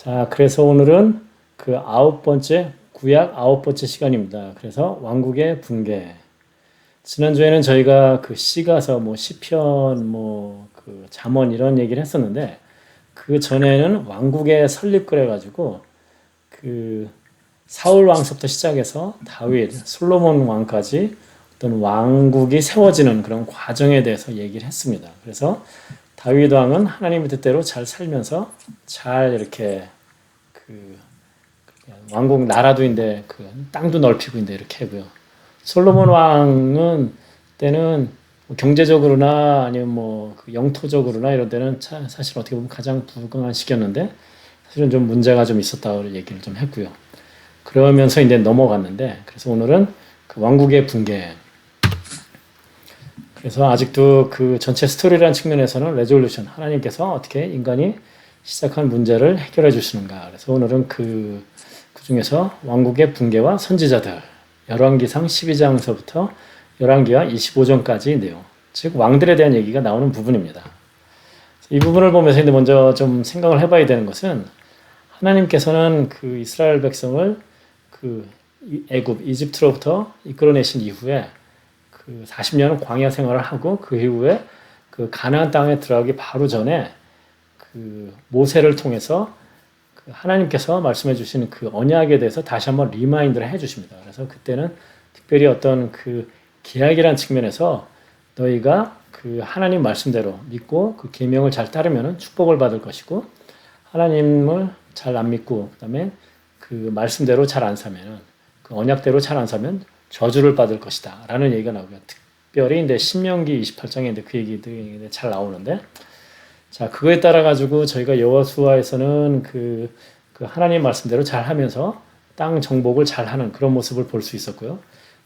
자, 그래서 오늘은 그 구약 아홉 번째 시간입니다. 그래서 왕국의 붕괴. 지난주에는 저희가 그 시가서, 시편, 그 잠언 이런 얘기를 했었는데, 그 전에는 왕국의 설립 그래가지고, 그 사울 왕서부터 시작해서 다윗, 솔로몬 왕까지 어떤 왕국이 세워지는 그런 과정에 대해서 얘기를 했습니다. 그래서 다윗 왕은 하나님의 뜻대로 잘 살면서 잘 이렇게 그 왕국 나라도인데 그 땅도 넓히고 인데 이렇게 하고요. 솔로몬 왕은 때는 경제적으로나 아니면 그 영토적으로나 이런 데는 사실 어떻게 보면 가장 부강한 시기였는데 사실은 좀 문제가 좀 있었다고 얘기를 좀 했고요. 그러면서 이제 넘어갔는데 그래서 오늘은 그 왕국의 붕괴. 그래서 아직도 그 전체 스토리라는 측면에서는 레졸루션 하나님께서 어떻게 인간이 시작한 문제를 해결해 주시는가. 그래서 오늘은 그 중에서 왕국의 붕괴와 선지자들 열왕기상 12장서부터 열왕기하 25장까지인데요. 즉 왕들에 대한 얘기가 나오는 부분입니다. 이 부분을 보면서 이제 먼저 좀 생각을 해봐야 되는 것은 하나님께서는 그 이스라엘 백성을 그 애굽 이집트로부터 이끌어내신 이후에 그 40년은 광야 생활을 하고 그 이후에 그 가나안 땅에 들어가기 바로 전에 그 모세를 통해서 그 하나님께서 말씀해 주시는 그 언약에 대해서 다시 한번 리마인드를 해 주십니다. 그래서 그때는 특별히 어떤 그 계약이라는 측면에서 너희가 그 하나님 말씀대로 믿고 그 계명을 잘 따르면 축복을 받을 것이고 하나님을 잘 안 믿고 그다음에 그 말씀대로 잘 안 사면은 그 언약대로 잘 안 사면 저주를 받을 것이다라는 얘기가 나오고요. 특별히 이제 신명기 28장에 그 얘기들이 잘 나오는데 자, 그거에 따라 가지고 저희가 여호수아에서는 그 하나님 말씀대로 잘 하면서 땅 정복을 잘 하는 그런 모습을 볼 수 있었고요.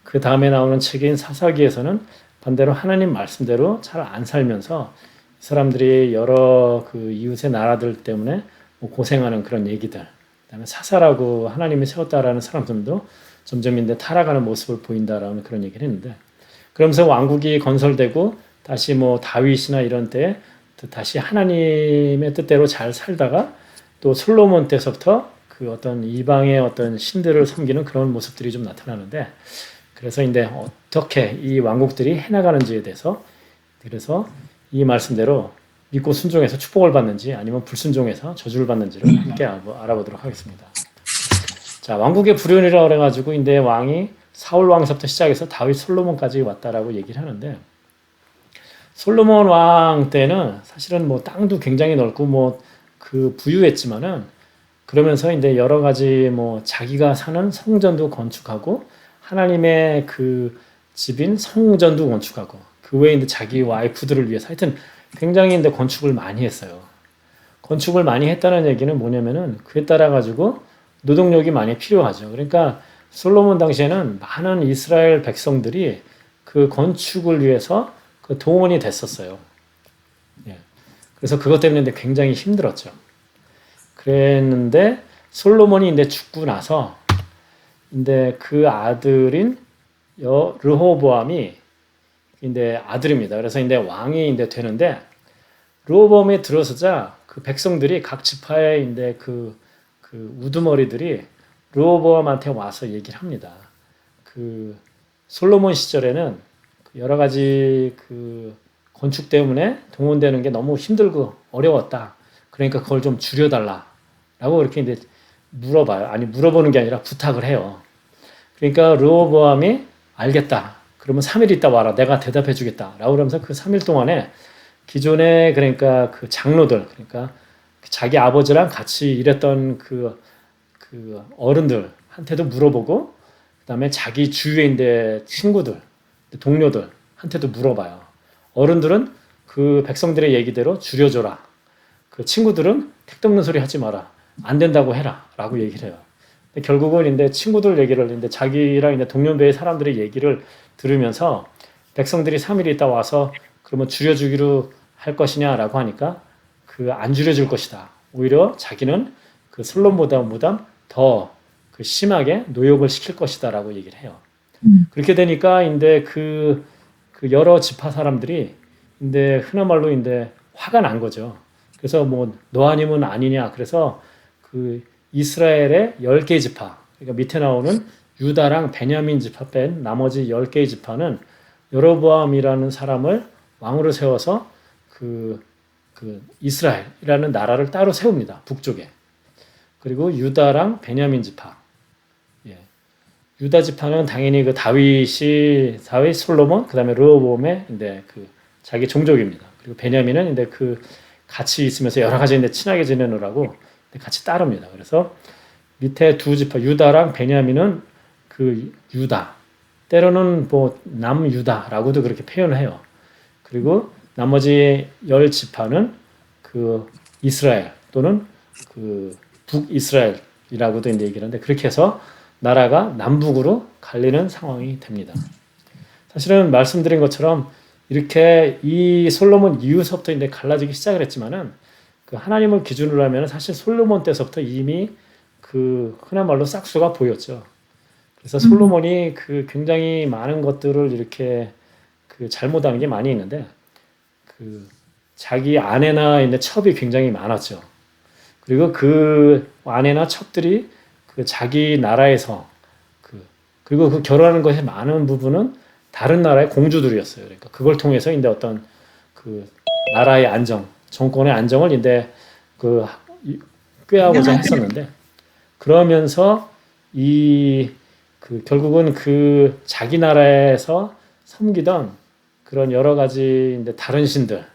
그 다음에 나오는 책인 사사기에서는 반대로 하나님 말씀대로 잘 안 살면서 사람들이 여러 그 이웃의 나라들 때문에 고생하는 그런 얘기들. 그다음에 사사라고 하나님이 세웠다라는 사람들도 점점 이제 타락하는 모습을 보인다라는 그런 얘기를 했는데 그러면서 왕국이 건설되고 다시 다윗이나 이런 때 다시 하나님의 뜻대로 잘 살다가 또 솔로몬 때서부터 그 어떤 이방의 어떤 신들을 섬기는 그런 모습들이 좀 나타나는데 그래서 이제 어떻게 이 왕국들이 해나가는지에 대해서 그래서 이 말씀대로 믿고 순종해서 축복을 받는지 아니면 불순종해서 저주를 받는지를 함께 알아보도록 하겠습니다. 자, 왕국의 불륜이라고 그래가지고 이제 왕이 사울 왕서부터 시작해서 다윗 솔로몬까지 왔다라고 얘기를 하는데 솔로몬 왕 때는 사실은 땅도 굉장히 넓고 그 부유했지만은 그러면서 이제 여러 가지 자기가 사는 성전도 건축하고 하나님의 그 집인 성전도 건축하고 그 외에 이제 자기 와이프들을 위해서 하여튼 굉장히 이제 건축을 많이 했어요. 건축을 많이 했다는 얘기는 뭐냐면은 그에 따라 가지고 노동력이 많이 필요하죠. 그러니까 솔로몬 당시에는 많은 이스라엘 백성들이 그 건축을 위해서 그 동원이 됐었어요. 예. 그래서 그것 때문에 굉장히 힘들었죠. 그랬는데 솔로몬이 이제 죽고 나서 이제 그 아들인 르호보암이 이제 아들입니다. 그래서 이제 왕이 이제 되는데 르호보암이 들어서자 그 백성들이 각 지파의 이제 그 우두머리들이 르호보암한테 와서 얘기를 합니다. 그 솔로몬 시절에는 여러 가지 그 건축 때문에 동원되는 게 너무 힘들고 어려웠다. 그러니까 그걸 좀 줄여달라라고 이렇게 이제 물어봐요. 아니 물어보는 게 아니라 부탁을 해요. 그러니까 르호보암이 알겠다. 그러면 3일 있다 와라. 내가 대답해 주겠다라고 그러면서 그 3일 동안에 기존에 그러니까 그 장로들 그러니까 자기 아버지랑 같이 일했던 그 어른들한테도 물어보고 그다음에 자기 주위에 있는 친구들 동료들한테도 물어봐요. 어른들은 그 백성들의 얘기대로 줄여줘라. 그 친구들은 택도 없는 소리 하지 마라. 안 된다고 해라. 라고 얘기를 해요. 근데 결국은 이제 친구들 얘기를 이제 자기랑 이제 동년배의 사람들의 얘기를 들으면서 백성들이 3일 있다 와서 그러면 줄여주기로 할 것이냐라고 하니까 그 안 줄여줄 것이다. 오히려 자기는 그 솔로몬보다 더 그 심하게 노역을 시킬 것이다라고 얘기를 해요. 그렇게 되니까 인데 그 여러 지파 사람들이 인데 흔한 말로 인데 화가 난 거죠. 그래서 너 아니면 아니냐. 그래서 그 이스라엘의 10개의 지파, 그러니까 밑에 나오는 유다랑 베냐민 지파 뺀 나머지 10개의 지파는 여로보암이라는 사람을 왕으로 세워서 그 이스라엘이라는 나라를 따로 세웁니다. 북쪽에. 그리고 유다랑 베냐민 지파. 예. 유다 지파는 당연히 그 다윗, 솔로몬, 그다음에 르호보암의 이제 그 자기 종족입니다. 그리고 베냐민은 이제 그 같이 있으면서 여러 가지 이제 친하게 지내느라고 같이 따릅니다. 그래서 밑에 두 지파 유다랑 베냐민은 그 유다, 때로는 뭐 남유다라고도 그렇게 표현을 해요. 그리고 나머지 10지파는 그 이스라엘 또는 그 북이스라엘이라고도 이제 얘기를 하는데, 그렇게 해서 나라가 남북으로 갈리는 상황이 됩니다. 사실은 말씀드린 것처럼 이렇게 이 솔로몬 이후서부터 이제 갈라지기 시작을 했지만은, 그 하나님을 기준으로 하면 사실 솔로몬 때서부터 이미 그 흔한 말로 싹수가 보였죠. 그래서 솔로몬이 그 굉장히 많은 것들을 이렇게 그 잘못하는 게 많이 있는데, 그 자기 아내나 이제 첩이 굉장히 많았죠. 그리고 그 아내나 첩들이 그 자기 나라에서 그리고 그 결혼하는 것의 많은 부분은 다른 나라의 공주들이었어요. 그러니까 그걸 통해서 이제 어떤 그 나라의 안정, 정권의 안정을 이제 그 꾀하고자 했었는데, 그러면서 결국은 그 자기 나라에서 섬기던 그런 여러 가지 이제 다른 신들,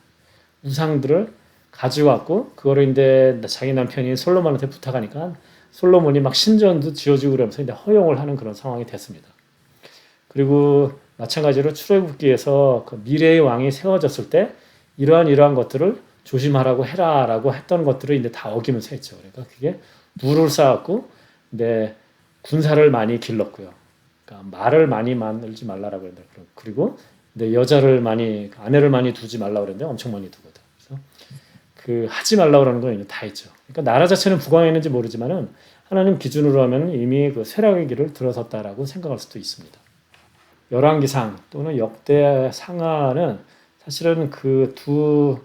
우상들을 가져왔고, 그거를 이제 자기 남편인 솔로몬한테 부탁하니까 솔로몬이 막 신전도 지어주고 그러면서 이제 허용을 하는 그런 상황이 됐습니다. 그리고 마찬가지로 출애굽기에서 그 미래의 왕이 세워졌을 때 이러한 것들을 조심하라고 해라라고 했던 것들을 이제 다 어기면서 했죠. 그러니까 그게 누를 쌓았고, 이제 군사를 많이 길렀고요. 그러니까 말을 많이 만들지 말라라고 했는데, 그리고 이제 아내를 많이 두지 말라고 그랬는데 엄청 많이 두거든. 그래서 그 하지 말라고 그러는 건 다 했죠. 그러니까 나라 자체는 부강했는지 모르지만은 하나님 기준으로 하면 이미 그 쇠락의 길을 들어섰다라고 생각할 수도 있습니다. 열왕기상 또는 역대상하는 사실은 그 두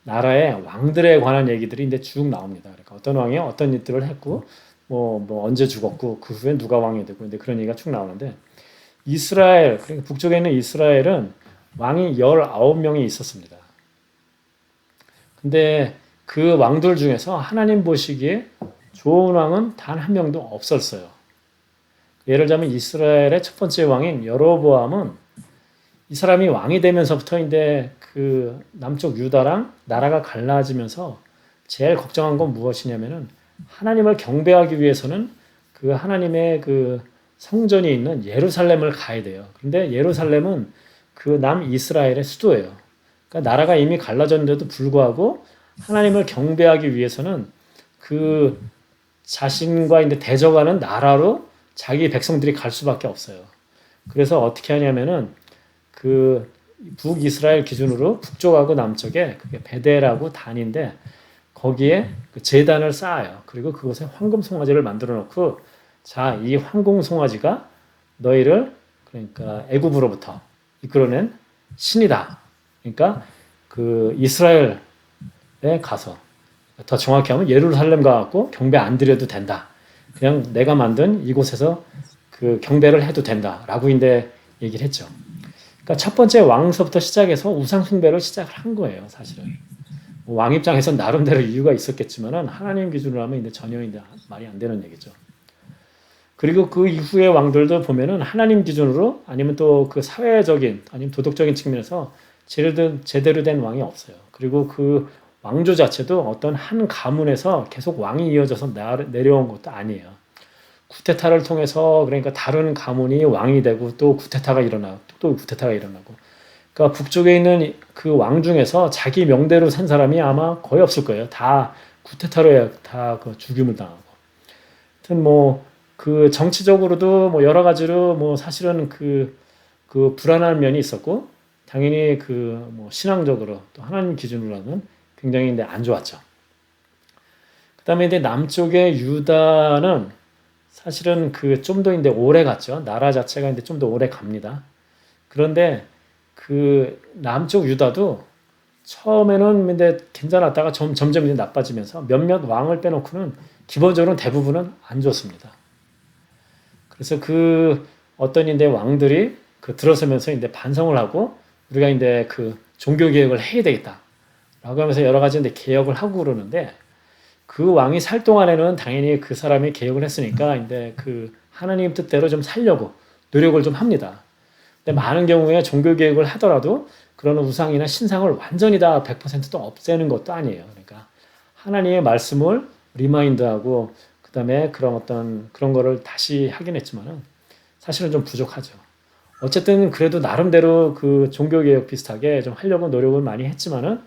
나라의 왕들에 관한 얘기들이 이제 쭉 나옵니다. 그러니까 어떤 왕이 어떤 일들을 했고, 뭐 언제 죽었고, 그 후에 누가 왕이 되고, 이제 그런 얘기가 쭉 나오는데, 이스라엘, 그러니까 북쪽에 있는 이스라엘은 왕이 19명이 있었습니다. 근데 그 왕들 중에서 하나님 보시기에 좋은 왕은 단 한 명도 없었어요. 예를 들자면 이스라엘의 첫 번째 왕인 여로보암은 이 사람이 왕이 되면서부터 이제 그 남쪽 유다랑 나라가 갈라지면서 제일 걱정한 건 무엇이냐면은, 하나님을 경배하기 위해서는 그 하나님의 그 성전이 있는 예루살렘을 가야 돼요. 그런데 예루살렘은 그 남이스라엘의 수도예요. 그러니까 나라가 이미 갈라졌는데도 불구하고 하나님을 경배하기 위해서는 그 자신과 이제 대적하는 나라로 자기 백성들이 갈 수밖에 없어요. 그래서 어떻게 하냐면은 그 북이스라엘 기준으로 북쪽하고 남쪽에 그게 베델하고 단인데, 거기에 그 제단을 쌓아요. 그리고 그곳에 황금 송아지를 만들어 놓고, 자, 이 황금 송아지가 너희를 그러니까 애굽으로부터 이끌어낸 신이다. 그러니까 그 이스라엘에 가서, 더 정확히 하면 예루살렘 가갖고 경배 안 드려도 된다. 그냥 내가 만든 이곳에서 그 경배를 해도 된다라고 이제 얘기를 했죠. 그러니까 첫 번째 왕서부터 시작해서 우상 숭배를 시작을 한 거예요, 사실은. 왕 입장에서 나름대로 이유가 있었겠지만은 하나님 기준으로 하면 이제 전혀 이제 말이 안 되는 얘기죠. 그리고 그 이후의 왕들도 보면은 하나님 기준으로 아니면 또 그 사회적인 아니면 도덕적인 측면에서 제대로 된 왕이 없어요. 그리고 그 왕조 자체도 어떤 한 가문에서 계속 왕이 이어져서 내려온 것도 아니에요. 쿠데타를 통해서, 그러니까 다른 가문이 왕이 되고 또 쿠데타가 일어나고 또 쿠데타가 일어나고, 그러니까 북쪽에 있는 그 왕 중에서 자기 명대로 산 사람이 아마 거의 없을 거예요. 다 쿠데타로 다 그 죽임을 당하고. 하여튼 뭐 그 정치적으로도 뭐 여러 가지로 뭐 사실은 그 불안한 면이 있었고, 당연히 그 뭐 신앙적으로 또 하나님 기준으로는 굉장히 이제 안 좋았죠. 그다음에 이제 남쪽의 유다는 사실은 그 좀 더 이제 오래 갔죠. 나라 자체가 이제 좀 더 오래 갑니다. 그런데 그 남쪽 유다도 처음에는 근데 괜찮았다가 점점 이제 나빠지면서 몇몇 왕을 빼놓고는 기본적으로 대부분은 안 좋습니다. 그래서 그 어떤 인데 왕들이 그 들어서면서 인데 반성을 하고 우리가 인데 그 종교 개혁을 해야 되겠다. 라고 하면서 여러 가지 인데 개혁을 하고 그러는데 그 왕이 살 동안에는 당연히 그 사람이 개혁을 했으니까 인데 그 하나님 뜻대로 좀 살려고 노력을 좀 합니다. 근데 많은 경우에 종교 개혁을 하더라도 그런 우상이나 신상을 완전히 다 100%도 없애는 것도 아니에요. 그러니까 하나님의 말씀을 리마인드하고 그다음에 그런 어떤 그런 거를 다시 하긴 했지만은 사실은 좀 부족하죠. 어쨌든 그래도 나름대로 그 종교 개혁 비슷하게 좀 하려고 노력을 많이 했지만은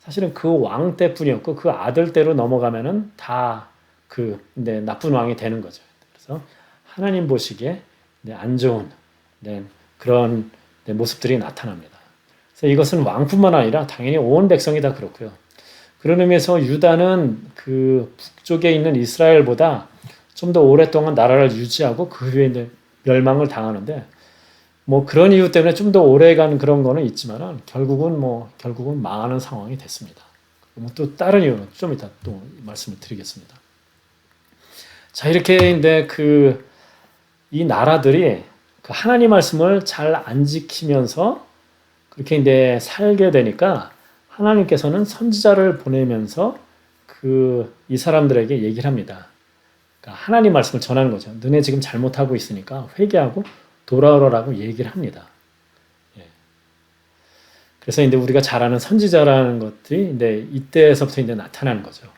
사실은 그 왕 때뿐이었고 그 아들 때로 넘어가면은 다 그 나쁜 왕이 되는 거죠. 그래서 하나님 보시기에 안 좋은 그런 모습들이 나타납니다. 그래서 이것은 왕뿐만 아니라 당연히 온 백성이 다 그렇고요. 그런 의미에서 유다는 그 북쪽에 있는 이스라엘보다 좀 더 오랫동안 나라를 유지하고 그 후에 이제 멸망을 당하는데 뭐 그런 이유 때문에 좀 더 오래간 그런 거는 있지만은 결국은 망하는 상황이 됐습니다. 또 다른 이유는 좀 이따 또 말씀을 드리겠습니다. 자, 이렇게 이제 이 나라들이 그 하나님 말씀을 잘 안 지키면서 그렇게 이제 살게 되니까 하나님께서는 선지자를 보내면서 이 사람들에게 얘기를 합니다. 그러니까 하나님 말씀을 전하는 거죠. 너네 지금 잘못하고 있으니까 회개하고 돌아오라고 얘기를 합니다. 예. 그래서 이제 우리가 잘 아는 선지자라는 것들이 이제 이때에서부터 이제 나타나는 거죠.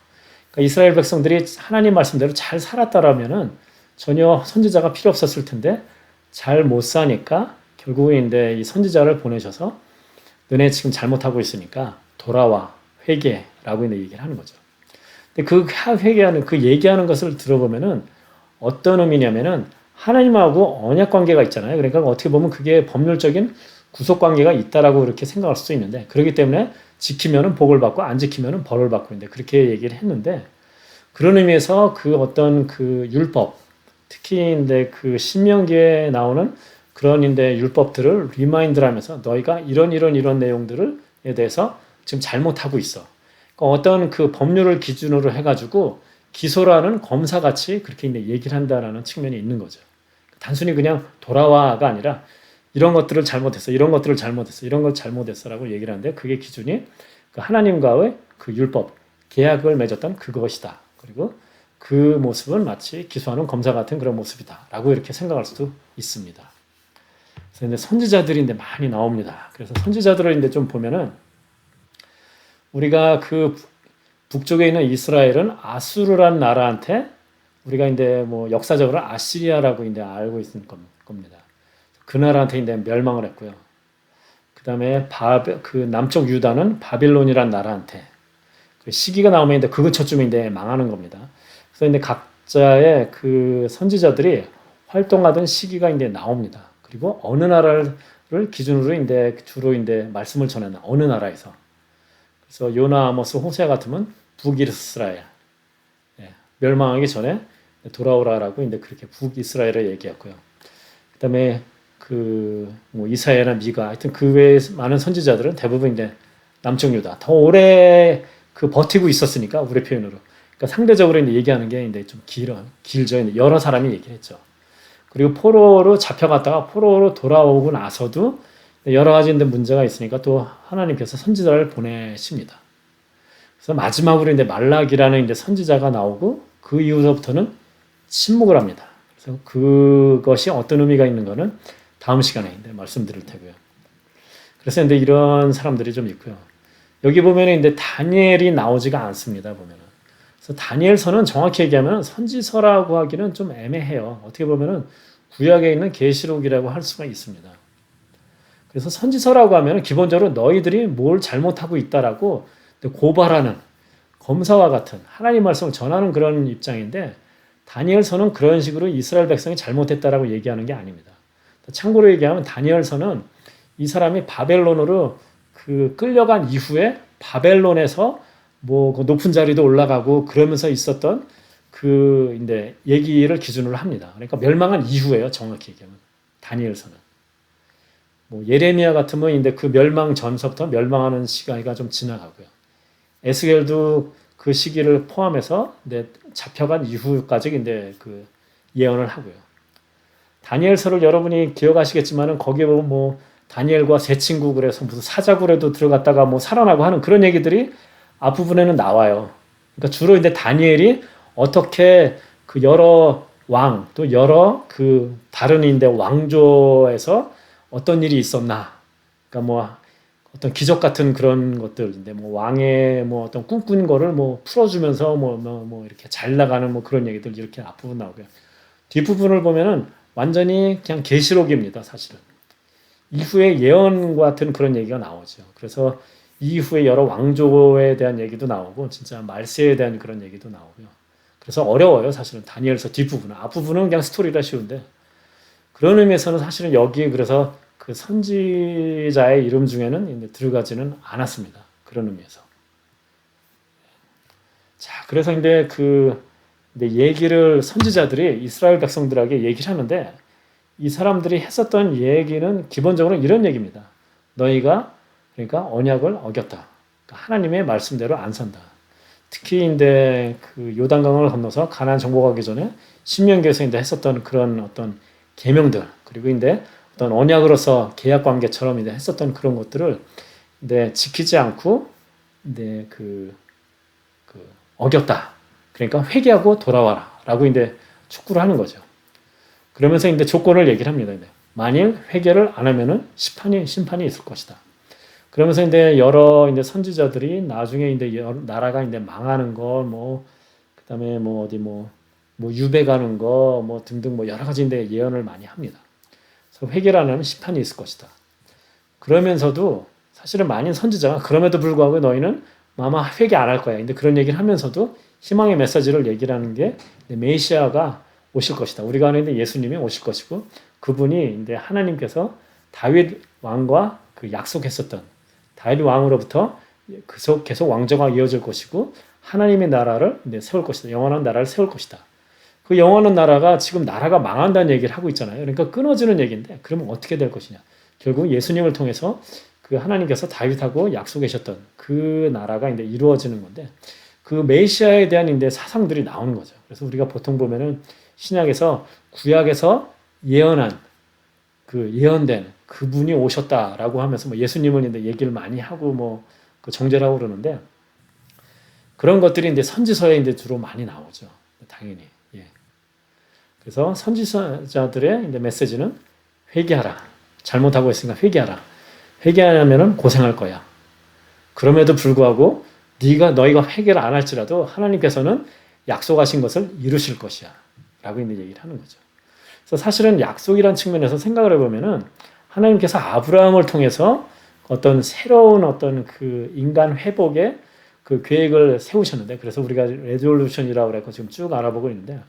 그러니까 이스라엘 백성들이 하나님 말씀대로 잘 살았다라면은 전혀 선지자가 필요 없었을 텐데 잘 못 사니까 결국은 이제 이 선지자를 보내셔서 너네 지금 잘못하고 있으니까 돌아와 회개라고 이제 얘기를 하는 거죠. 근데 그 회개하는 그 얘기하는 것을 들어보면은 어떤 의미냐면은 하나님하고 언약 관계가 있잖아요. 그러니까 어떻게 보면 그게 법률적인 구속 관계가 있다라고 그렇게 생각할 수도 있는데 그렇기 때문에 지키면은 복을 받고 안 지키면은 벌을 받고 있는데 그렇게 얘기를 했는데 그런 의미에서 그 어떤 그 율법 특히 이제 그 신명기에 나오는 그런 인데 율법들을 리마인드하면서 너희가 이런 내용들에 대해서 지금 잘못하고 있어. 그러니까 어떤 그 법률을 기준으로 해가지고 기소라는 검사같이 그렇게 이제 얘기를 한다라는 측면이 있는 거죠. 단순히 그냥 돌아와가 아니라 이런 것들을 잘못했어, 이런 것들을 잘못했어, 이런 걸 잘못했어라고 얘기를 하는데 그게 기준이 그 하나님과의 그 율법 계약을 맺었던 그것이다. 그리고 그 모습은 마치 기소하는 검사 같은 그런 모습이다라고 이렇게 생각할 수도 있습니다. 그래서 이제 선지자들이 이제 많이 나옵니다. 그래서 선지자들을 이제 좀 보면은 우리가 그 북쪽에 있는 이스라엘은 아수르란 나라한테 우리가 이제 뭐 역사적으로 아시리아라고 이제 알고 있을 겁니다. 그 나라한테 이제 멸망을 했고요. 그 다음에 그 남쪽 유다는 바빌론이란 나라한테 그 시기가 나오면 이제 그 근처쯤에 이제 망하는 겁니다. 그래서 이제 각자의 그 선지자들이 활동하던 시기가 이제 나옵니다. 그리고 어느 나라를 기준으로 이제 주로 이제 말씀을 전하는 어느 나라에서 그래서 요나, 아모스, 호세 같으면 북이스라엘 멸망하기 전에 돌아오라라고 이제 그렇게 북이스라엘을 얘기했고요. 그다음에 뭐 이사야나 미가 하여튼 그 외에 많은 선지자들은 대부분 이제 남쪽 유다 더 오래 버티고 있었으니까 우리 표현으로 그러니까 상대적으로 이제 얘기하는 게 이제 좀 길죠. 이제 여러 사람이 얘기했죠. 그리고 포로로 잡혀갔다가 포로로 돌아오고 나서도 여러 가지 문제가 있으니까 또 하나님께서 선지자를 보내십니다. 그래서 마지막으로 이제 말라기라는 이제 선지자가 나오고 그 이후부터는 침묵을 합니다. 그래서 그것이 어떤 의미가 있는 거는 다음 시간에 이제 말씀드릴 테고요. 그래서 이제 이런 사람들이 좀 있고요. 여기 보면 이제 다니엘이 나오지가 않습니다. 보면은. 그래서 다니엘서는 정확히 얘기하면 선지서라고 하기는 좀 애매해요. 어떻게 보면은 구약에 있는 계시록이라고 할 수가 있습니다. 그래서 선지서라고 하면 기본적으로 너희들이 뭘 잘못하고 있다라고 고발하는 검사와 같은 하나님 말씀을 전하는 그런 입장인데 다니엘서는 그런 식으로 이스라엘 백성이 잘못했다라고 얘기하는 게 아닙니다. 참고로 얘기하면 다니엘서는 이 사람이 바벨론으로 끌려간 이후에 바벨론에서 뭐 그 높은 자리도 올라가고 그러면서 있었던 이제 얘기를 기준으로 합니다. 그러니까 멸망한 이후에요. 정확히 얘기하면 다니엘서는. 뭐 예레미야 같으면 이제 그 멸망 전서부터 멸망하는 시간이 좀 지나가고요. 에스겔도 그 시기를 포함해서 이제 잡혀간 이후까지 이제 그 예언을 하고요. 다니엘서를 여러분이 기억하시겠지만은 거기에 보면 뭐 다니엘과 세 친구 그래서 무슨 사자굴에도 들어갔다가 뭐 살아나고 하는 그런 얘기들이 앞부분에는 나와요. 그러니까 주로 이제 다니엘이 어떻게 그 여러 왕 또 여러 그 다른 인데 왕조에서 어떤 일이 있었나. 그러니까 뭐 어떤 기적 같은 그런 것들인데 뭐 왕의 뭐 어떤 꿈꾼 거를 뭐 풀어주면서 뭐 이렇게 잘 나가는 뭐 그런 얘기들 이렇게 앞부분 나오고요. 뒷부분을 보면은 완전히 그냥 계시록입니다, 사실은. 이후에 예언과 같은 그런 얘기가 나오죠. 그래서 이후에 여러 왕조에 대한 얘기도 나오고 진짜 말세에 대한 그런 얘기도 나오고요. 그래서 어려워요, 사실은 다니엘서 뒷부분은. 앞부분은 그냥 스토리라 쉬운데 그런 의미에서는 사실은 여기 그래서 그 선지자의 이름 중에는 들어가지는 않았습니다. 그런 의미에서. 자, 그래서 이제 그 얘기를 선지자들이 이스라엘 백성들에게 얘기를 하는데 이 사람들이 했었던 얘기는 기본적으로 이런 얘기입니다. 너희가 그러니까 언약을 어겼다. 그러니까 하나님의 말씀대로 안 산다. 특히 이제 그 요단강을 건너서 가나안 정복하기 전에 신명기에서 이제 했었던 그런 어떤 계명들 그리고 이제 어떤 언약으로서 계약 관계처럼 이제 했었던 그런 것들을 이제 지키지 않고 이제 그 어겼다. 그러니까 회개하고 돌아와라라고 이제 촉구를 하는 거죠. 그러면서 이제 조건을 얘기를 합니다. 만일 회개를 안 하면은 심판이 있을 것이다. 그러면서 이제 여러 이제 선지자들이 나중에 이제 나라가 이제 망하는 거, 뭐 그다음에 뭐 어디 뭐 유배 가는 거, 뭐 등등 뭐 여러 가지 이제 예언을 많이 합니다. 그래서 회개를 안 하면 심판이 있을 것이다. 그러면서도 사실은 많은 선지자가 그럼에도 불구하고 너희는 아마 회개 안 할 거야. 근데 그런 얘기를 하면서도 희망의 메시지를 얘기를 하는 게 메시아가 오실 것이다. 우리가 아는 예수님이 오실 것이고 그분이 이제 하나님께서 다윗 왕과 그 약속했었던 다윗 왕으로부터 계속 왕조가 이어질 것이고 하나님의 나라를 이제 세울 것이다. 영원한 나라를 세울 것이다. 그 영원한 나라가 지금 나라가 망한다는 얘기를 하고 있잖아요. 그러니까 끊어지는 얘기인데 그러면 어떻게 될 것이냐. 결국 예수님을 통해서 그 하나님께서 다윗하고 약속하셨던 그 나라가 이제 이루어지는 건데 그 메시아에 대한 이제 사상들이 나오는 거죠. 그래서 우리가 보통 보면은 신약에서 구약에서 예언한 그 예언된 그분이 오셨다라고 하면서 뭐 예수님은 이제 얘기를 많이 하고 뭐 그 정죄라고 그러는데 그런 것들이 이제 선지서에 이제 주로 많이 나오죠. 당연히. 예. 그래서 선지자들의 이제 메시지는 회개하라. 잘못하고 있으니까 회개하라. 회개하면은 고생할 거야. 그럼에도 불구하고 너희가 회개를 안 할지라도 하나님께서는 약속하신 것을 이루실 것이야. 라고 있는 얘기를 하는 거죠. 그래서 사실은 약속이란 측면에서 생각을 해보면은 하나님께서 아브라함을 통해서 어떤 새로운 어떤 그 인간 회복의 그 계획을 세우셨는데 그래서 우리가 레졸루션이라고 그래서 지금 쭉 알아보고 있는데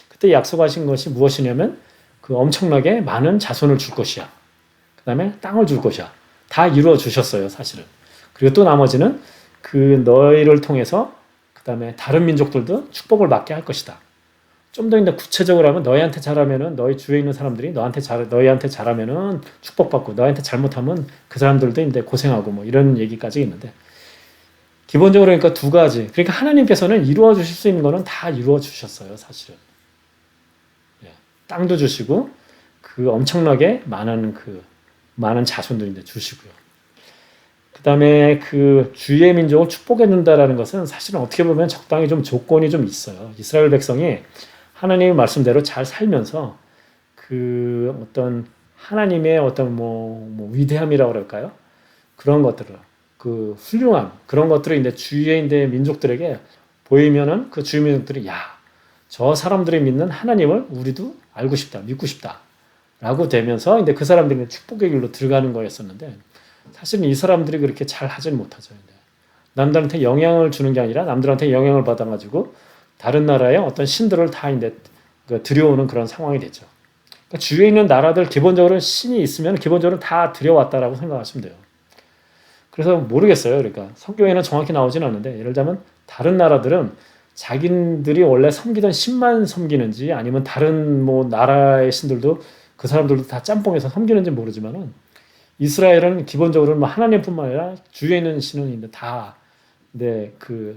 그때 약속하신 것이 무엇이냐면 그 엄청나게 많은 자손을 줄 것이야. 그 다음에 땅을 줄 것이야. 다 이루어 주셨어요, 사실은. 그리고 또 나머지는 그 너희를 통해서 그 다음에 다른 민족들도 축복을 받게 할 것이다. 좀 더 이제 구체적으로 하면 너희한테 잘하면은 너희 주위에 있는 사람들이 너희한테 잘하면은 축복받고 너희한테 잘못하면 그 사람들도 이제 고생하고 뭐 이런 얘기까지 있는데 기본적으로 그러니까 두 가지. 그러니까 하나님께서는 이루어 주실 수 있는 거는 다 이루어 주셨어요, 사실은. 예. 땅도 주시고 그 엄청나게 많은 자손들인데 주시고요. 그다음에 그 주의 민족을 축복해 준다라는 것은 사실은 어떻게 보면 적당히 좀 조건이 좀 있어요. 이스라엘 백성이 하나님의 말씀대로 잘 살면서 그 어떤 하나님의 어떤 뭐 위대함이라고 그럴까요? 그런 것들을 그 훌륭함 그런 것들을 이제 주위에 있는 민족들에게 보이면은 그 주위 민족들이 저 사람들이 믿는 하나님을 우리도 알고 싶다, 믿고 싶다라고 되면서 이제 그 사람들이 축복의 길로 들어가는 거였었는데 사실은 이 사람들이 그렇게 잘 하지는 못하죠. 남들한테 영향을 주는 게 아니라 남들한테 영향을 받아가지고 다른 나라의 어떤 신들을 다 이제 들여오는 그런 상황이 됐죠. 그러니까 주위에 있는 나라들 기본적으로 신이 있으면 기본적으로 다 들여왔다라고 생각하시면 돼요. 그래서 모르겠어요. 그러니까 성경에는 정확히 나오진 않는데 예를 들자면 다른 나라들은 자기들이 원래 섬기던 신만 섬기는지 아니면 다른 뭐 나라의 신들도 그 사람들도 다 짬뽕해서 섬기는지 모르지만은 이스라엘은 기본적으로 뭐 하나님뿐만 아니라 주위에 있는 신은 다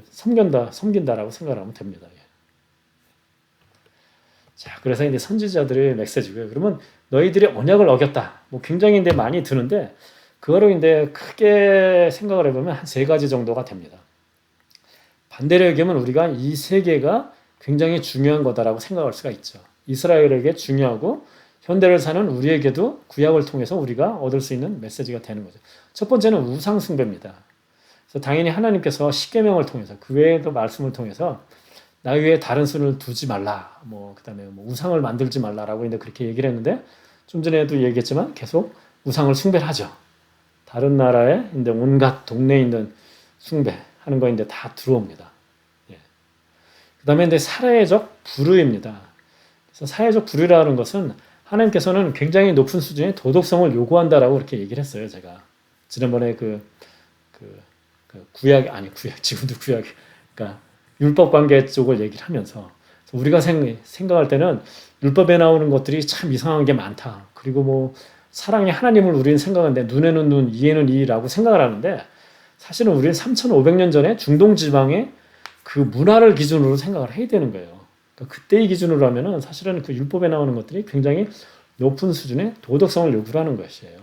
섬긴다라고 생각하면 됩니다. 예. 자, 그래서 이제 선지자들의 메시지고요. 그러면 너희들이 언약을 어겼다. 뭐 굉장히 이제 많이 드는데 그거를 이제 크게 생각을 해보면 한 세 가지 정도가 됩니다. 반대로 얘기하면 우리가 이 세 개가 굉장히 중요한 거다라고 생각할 수가 있죠. 이스라엘에게 중요하고 현대를 사는 우리에게도 구약을 통해서 우리가 얻을 수 있는 메시지가 되는 거죠. 첫 번째는 우상 숭배입니다. 그래서 당연히 하나님께서 십계명을 통해서 그 외에도 말씀을 통해서 나 외에 다른 신을 두지 말라. 그다음에 우상을 만들지 말라라고 이제 그렇게 얘기를 했는데 좀 전에도 얘기했지만 계속 우상을 숭배를 하죠. 다른 나라에 이제 온갖 동네에 있는 숭배하는 거 이제 다 들어옵니다. 예. 그다음에 이제 사회적 불의입니다. 그래서 사회적 불의라는 것은 하나님께서는 굉장히 높은 수준의 도덕성을 요구한다라고 그렇게 얘기를 했어요. 제가 지난번에 지금도 구약, 그러니까 율법 관계 쪽을 얘기를 하면서 우리가 생각할 때는 율법에 나오는 것들이 참 이상한 게 많다. 그리고 사랑의 하나님을 우리는 생각하는데 눈에는 눈, 이에는 이라고 생각을 하는데 사실은 우리는 3,500년 전에 중동 지방의 그 문화를 기준으로 생각을 해야 되는 거예요. 그러니까 그때의 기준으로 하면은 사실은 그 율법에 나오는 것들이 굉장히 높은 수준의 도덕성을 요구를 하는 것이에요.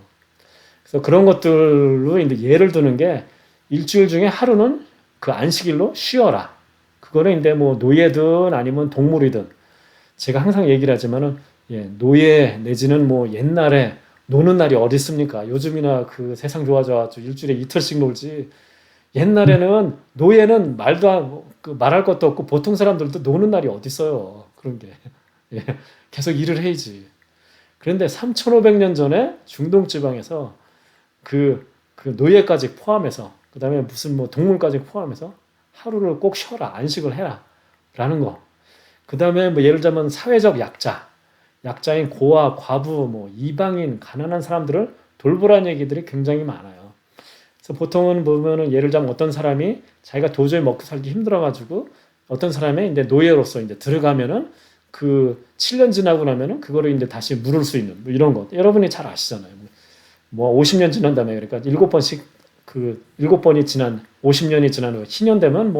그래서 그런 것들로 이제 예를 드는 게 일주일 중에 하루는 그 안식일로 쉬어라. 그거는 이제 노예든 아니면 동물이든 제가 항상 얘기를 하지만은 노예 내지는 옛날에 노는 날이 어디 있습니까? 요즘이나 그 세상 좋아져가지고 일주일에 이틀씩 놀지. 옛날에는 노예는 말할 것도 없고 보통 사람들도 노는 날이 어디 있어요. 그런 게. 계속 일을 해야지. 그런데 3,500년 전에 중동 지방에서 그 노예까지 포함해서 그 다음에 무슨 동물까지 포함해서 하루를 꼭 쉬어라. 안식을 해라. 라는 거. 그 다음에 예를 들자면 사회적 약자인 고아, 과부, 이방인, 가난한 사람들을 돌보라는 얘기들이 굉장히 많아요. 그래서 보통은 보면은 예를 들자면 어떤 사람이 자기가 도저히 먹고 살기 힘들어가지고 어떤 사람의 이제 노예로서 이제 들어가면은 그 7년 지나고 나면은 그거를 이제 다시 물을 수 있는 이런 것. 여러분이 잘 아시잖아요. 50년 지난 다음에 그러니까 7번씩 7번이 지난 50년이 지난 후 신년 되면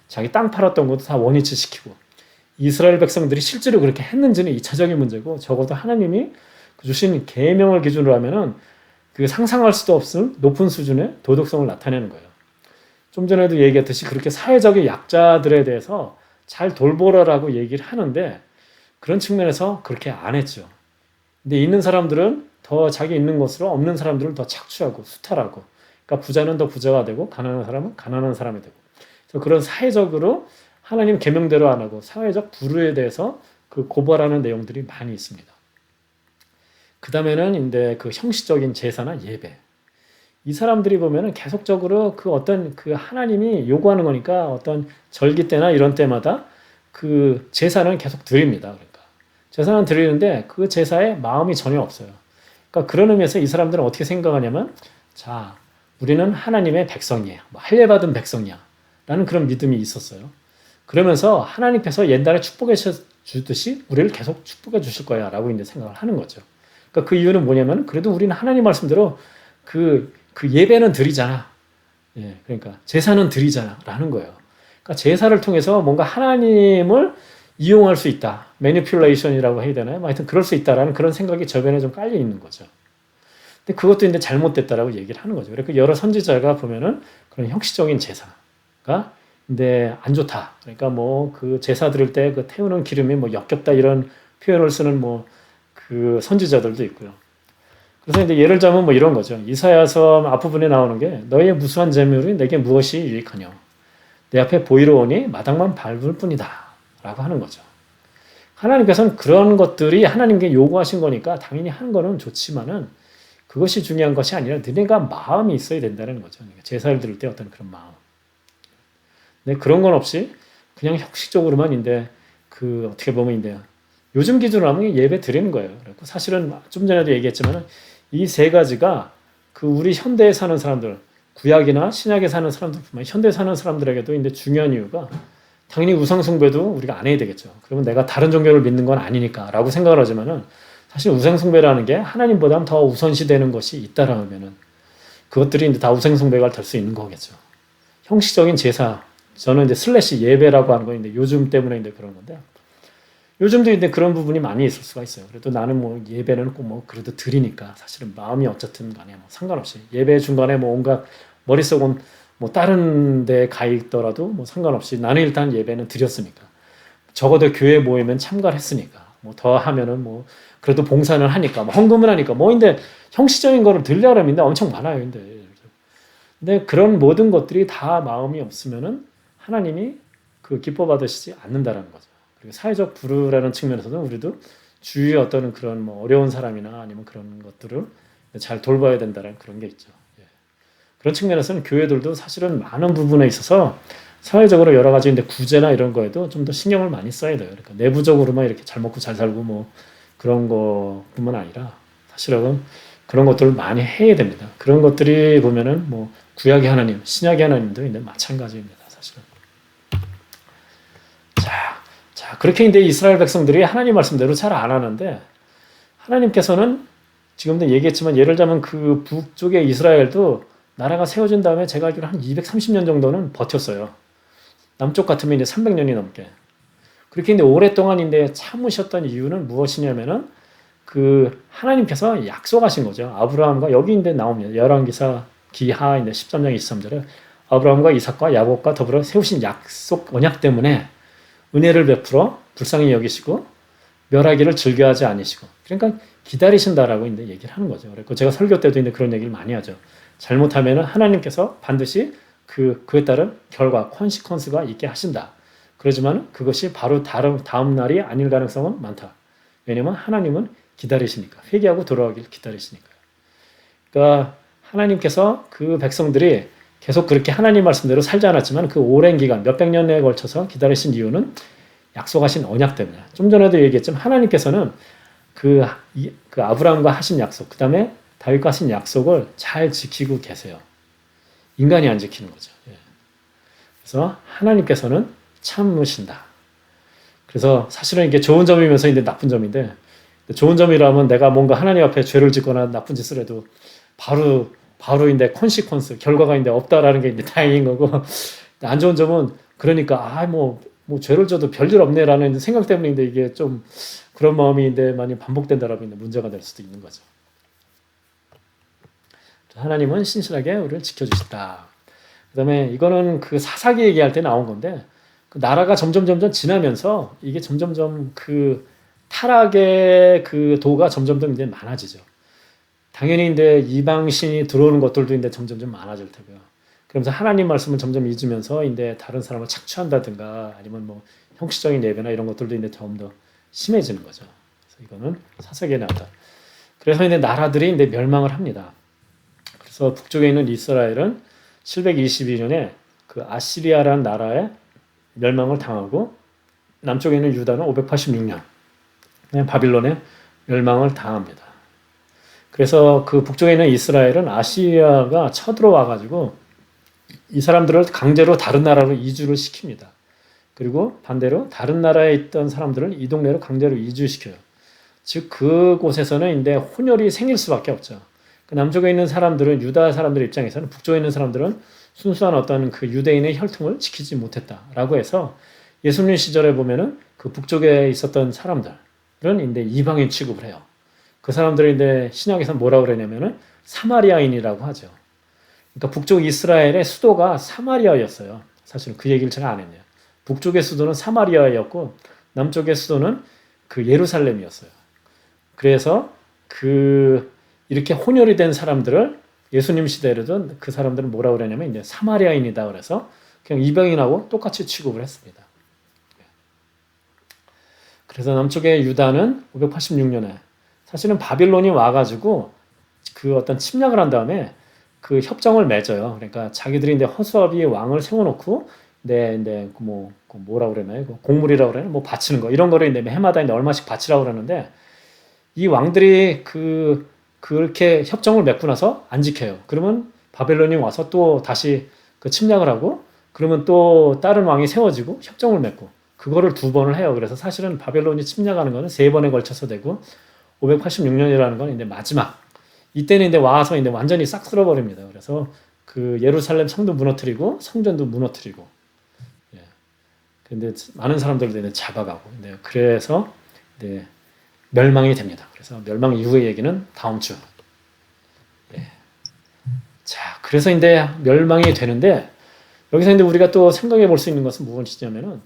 자기 땅 팔았던 것도 다 원위치 시키고 이스라엘 백성들이 실제로 그렇게 했는지는 2차적인 문제고 적어도 하나님이 주신 계명을 기준으로 하면은 그 상상할 수도 없을 높은 수준의 도덕성을 나타내는 거예요. 좀 전에도 얘기했듯이 그렇게 사회적인 약자들에 대해서 잘 돌보라라고 얘기를 하는데 그런 측면에서 그렇게 안 했죠. 근데 있는 사람들은 더 자기 있는 것으로 없는 사람들을 더 착취하고 수탈하고 그러니까 부자는 더 부자가 되고 가난한 사람은 가난한 사람이 되고 그래서 그런 사회적으로 하나님 계명대로 안 하고 사회적 불의에 대해서 그 고발하는 내용들이 많이 있습니다. 그 다음에는 이제 그 형식적인 제사나 예배. 이 사람들이 보면은 계속적으로 그 어떤 그 하나님이 요구하는 거니까 어떤 절기 때나 이런 때마다 그 제사는 계속 드립니다. 그러니까 제사는 드리는데 그 제사에 마음이 전혀 없어요. 그러니까 그런 의미에서 이 사람들은 어떻게 생각하냐면 자, 우리는 하나님의 백성이에요. 할례받은 백성이야. 라는 그런 믿음이 있었어요. 그러면서 하나님께서 옛날에 축복해 주듯이 우리를 계속 축복해 주실 거야 라고 이제 생각을 하는 거죠. 그러니까 그 이유는 뭐냐면 그래도 우리는 하나님 말씀대로 그 예배는 드리잖아. 그러니까 제사는 드리잖아 라는 거예요. 그러니까 제사를 통해서 뭔가 하나님을 이용할 수 있다. 매니퓰레이션이라고 해야 되나요? 하여튼 그럴 수 있다라는 그런 생각이 저변에 좀 깔려 있는 거죠. 근데 그것도 이제 잘못됐다라고 얘기를 하는 거죠. 그러니까 여러 선지자가 보면은 그런 형식적인 제사가 근데 안 좋다. 그러니까 그 제사 드릴 때 그 태우는 기름이 역겹다 이런 표현을 쓰는 그 선지자들도 있고요. 그래서 이제 예를 들자면 이런 거죠. 이사야서 앞부분에 나오는 게 너희의 무수한 재물이 내게 무엇이 유익하냐. 내 앞에 보이러 오니 마당만 밟을 뿐이다. 라고 하는 거죠. 하나님께서는 그런 것들이 하나님께 요구하신 거니까 당연히 하는 거는 좋지만은 그것이 중요한 것이 아니라 너네가 마음이 있어야 된다는 거죠. 그러니까 제사를 드릴 때 어떤 그런 마음. 근데 그런 건 없이 그냥 형식적으로만 어떻게 보면 요즘 기준으로 하면 예배 드리는 거예요. 그리고 사실은 좀 전에도 얘기했지만 이 세 가지가 그 우리 현대에 사는 사람들, 구약이나 신약에 사는 사람들뿐만 현대에 사는 사람들에게도 이제 중요한 이유가 당연히 우상숭배도 우리가 안 해야 되겠죠. 그러면 내가 다른 종교를 믿는 건 아니니까 라고 생각을 하지만은 사실 우상숭배라는 게 하나님보다 더 우선시되는 것이 있다라면은 그것들이 이제 다 우상숭배가 될 수 있는 거겠죠. 형식적인 제사, 저는 이제 슬래시 예배라고 하는 건데 요즘 때문에 이제 그런 건데 요즘도 이제 그런 부분이 많이 있을 수가 있어요. 그래도 나는 뭐 예배는 꼭 뭐 그래도 드리니까 사실은 마음이 어쨌든 간에 뭐 상관없이 예배 중간에 뭐 온갖 머릿속은 뭐 다른 데 가 있더라도 뭐 상관없이 나는 일단 예배는 드렸으니까 적어도 교회 모이면 참가를 했으니까 뭐 더 하면은 뭐 그래도 봉사는 하니까 뭐 헌금을 하니까 뭐 근데 형식적인 거를 들려면 엄청 많아요. 근데 그런 모든 것들이 다 마음이 없으면은 하나님이 그 기뻐 받으시지 않는다라는 거죠. 그리고 사회적 부르라는 측면에서는 우리도 주위에 어떤 그런 뭐 어려운 사람이나 아니면 그런 것들을 잘 돌봐야 된다는 그런 게 있죠. 예. 그런 측면에서는 교회들도 사실은 많은 부분에 있어서 사회적으로 여러 가지 근데 구제나 이런 거에도 좀 더 신경을 많이 써야 돼요. 그러니까 내부적으로만 이렇게 잘 먹고 잘 살고 뭐 그런 거뿐만 아니라 사실은 그런 것들을 많이 해야 됩니다. 그런 것들이 보면은 뭐 구약의 하나님, 신약의 하나님도 이제 마찬가지입니다. 사실은. 자, 그렇게 이제 이스라엘 백성들이 하나님 말씀대로 잘 안 하는데 하나님께서는 지금도 얘기했지만 예를 들자면 그 북쪽의 이스라엘도 나라가 세워진 다음에 제가 알기로 한 230년 정도는 버텼어요. 남쪽 같으면 이제 300년이 넘게. 그렇게 이제 오랫동안 이제 참으셨던 이유는 무엇이냐면은 그 하나님께서 약속하신 거죠. 아브라함과 여기 이제 나옵니다. 열왕기사 기하 이제 13장 23절에 아브라함과 이삭과 야곱과 더불어 세우신 약속 언약 때문에 은혜를 베풀어 불쌍히 여기시고 멸하기를 즐겨하지 않으시고 그러니까 기다리신다라고 이제 얘기를 하는 거죠. 그래서 제가 설교 때도 이제 그런 얘기를 많이 하죠. 잘못하면은 하나님께서 반드시 그에 따른 결과 콘시퀀스가 있게 하신다. 그러지만 그것이 바로 다음 날이 아닐 가능성은 많다. 왜냐면 하나님은 기다리시니까 회개하고 돌아오길 기다리시니까요. 그러니까 하나님께서 그 백성들이 계속 그렇게 하나님 말씀대로 살지 않았지만 그 오랜 기간 몇백 년에 걸쳐서 기다리신 이유는 약속하신 언약 때문에. 좀 전에도 얘기했지만 하나님께서는 그 아브라함과 하신 약속, 그 다음에 다윗과 하신 약속을 잘 지키고 계세요. 인간이 안 지키는 거죠. 예. 그래서 하나님께서는 참으신다. 그래서 사실은 이게 좋은 점이면서 이제 나쁜 점인데 좋은 점이라면 내가 뭔가 하나님 앞에 죄를 짓거나 나쁜 짓을 해도 바로 이제 콘시퀀스 결과가 이제 없다라는 게 이제 다행인 거고 안 좋은 점은 그러니까 뭐 죄를 져도 별일 없네라는 생각 때문인데 이게 좀 그런 마음이 이제 많이 반복된다라고 이제 문제가 될 수도 있는 거죠. 하나님은 신실하게 우리를 지켜주셨다. 그다음에 이거는 그 사사기 얘기할 때 나온 건데 그 나라가 점점 지나면서 이게 점점 그 타락의 그 도가 점점 이제 많아지죠. 당연히 이제 이방신이 들어오는 것들도 이제 점점 많아질 테고요. 그러면서 하나님 말씀을 점점 잊으면서 이제 다른 사람을 착취한다든가 아니면 뭐 형식적인 예배나 이런 것들도 이제 좀 더 심해지는 거죠. 그래서 이거는 사사기에 나왔다. 그래서 이제 나라들이 이제 멸망을 합니다. 그래서 북쪽에 있는 이스라엘은 722년에 그 아시리아라는 나라에 멸망을 당하고 남쪽에 있는 유다는 586년 바빌론에 멸망을 당합니다. 그래서 그 북쪽에 있는 이스라엘은 아시리아가 쳐들어와 가지고 이 사람들을 강제로 다른 나라로 이주를 시킵니다. 그리고 반대로 다른 나라에 있던 사람들을 이 동네로 강제로 이주시켜요. 즉 그곳에서는 이제 혼혈이 생길 수밖에 없죠. 그 남쪽에 있는 사람들은 유다 사람들 입장에서는 북쪽에 있는 사람들은 순수한 어떤 그 유대인의 혈통을 지키지 못했다라고 해서 예수님 시절에 보면은 그 북쪽에 있었던 사람들은 이제 이방인 취급을 해요. 그 사람들이 이제 신약에서 뭐라고 그러냐면은 사마리아인이라고 하죠. 그러니까 북쪽 이스라엘의 수도가 사마리아였어요. 사실 그 얘기를 제가 안 했네요. 북쪽의 수도는 사마리아였고 남쪽의 수도는 그 예루살렘이었어요. 그래서 이렇게 혼혈이 된 사람들을 예수님 시대에도 그 사람들은 뭐라고 그러냐면 이제 사마리아인이다 그래서 그냥 이방인하고 똑같이 취급을 했습니다. 그래서 남쪽의 유다는 586년에 사실은 바빌론이 와가지고 그 어떤 침략을 한 다음에 그 협정을 맺어요. 그러니까 자기들이 이제 허수아비 왕을 세워놓고 뭐라고 그러나요? 곡물이라고 그러나요? 뭐 바치는 거 이런 거를 이제 해마다 이제 얼마씩 바치라고 그러는데 이 왕들이 그렇게 협정을 맺고 나서 안 지켜요. 그러면 바벨론이 와서 또 다시 그 침략을 하고 그러면 또 다른 왕이 세워지고 협정을 맺고 그거를 2번을 해요. 그래서 사실은 바벨론이 침략하는 거는 3번에 걸쳐서 되고 586년이라는 건 이제 마지막 이때는 이제 와서 이제 완전히 싹 쓸어버립니다. 그래서 그 예루살렘 성도 무너뜨리고 성전도 무너뜨리고, 예. 근데 많은 사람들을 잡아가고, 그래서 멸망이 됩니다. 그래서 멸망 이후의 얘기는 다음 주. 예. 자, 그래서 멸망이 되는데 여기서 우리가 또 생각해 볼 수 있는 것은 무엇이냐면은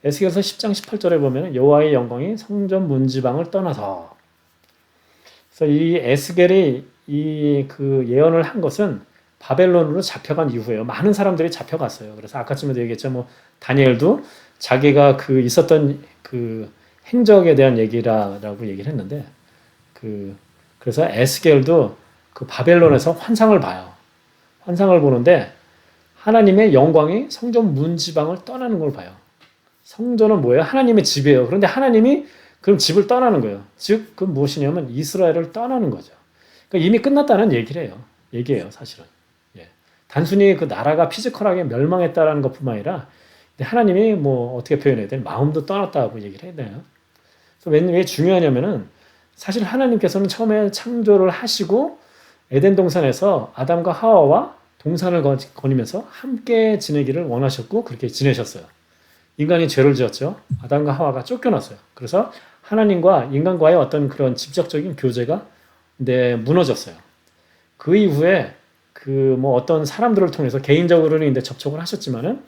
에스겔서 10장 18절에 보면은 여호와의 영광이 성전 문지방을 떠나서, 그래서 이 에스겔이 그 예언을 한 것은 바벨론으로 잡혀간 이후에요. 많은 사람들이 잡혀갔어요. 그래서 아까쯤에도 얘기했죠. 뭐 다니엘도 자기가 그 있었던 그 행적에 대한 얘기라고 얘기를 했는데, 그래서 에스겔도 그 바벨론에서 환상을 봐요. 환상을 보는데 하나님의 영광이 성전 문지방을 떠나는 걸 봐요. 성전은 뭐예요? 하나님의 집이에요. 그런데 하나님이 그럼 집을 떠나는 거예요. 즉, 그 무엇이냐면 이스라엘을 떠나는 거죠. 그러니까 이미 끝났다는 얘기예요, 사실은. 예. 단순히 그 나라가 피지컬하게 멸망했다라는 것뿐만 아니라 하나님이 뭐 어떻게 표현해야 되나, 마음도 떠났다고 얘기를 해야 되나요? 그래서 왜 중요하냐면은 사실 하나님께서는 처음에 창조를 하시고 에덴 동산에서 아담과 하와와 동산을 거니면서 함께 지내기를 원하셨고 그렇게 지내셨어요. 인간이 죄를 지었죠. 아담과 하와가 쫓겨났어요. 그래서 하나님과 인간과의 어떤 그런 직접적인 교제가 무너졌어요. 그 이후에 그 뭐 어떤 사람들을 통해서 개인적으로는 접촉을 하셨지만은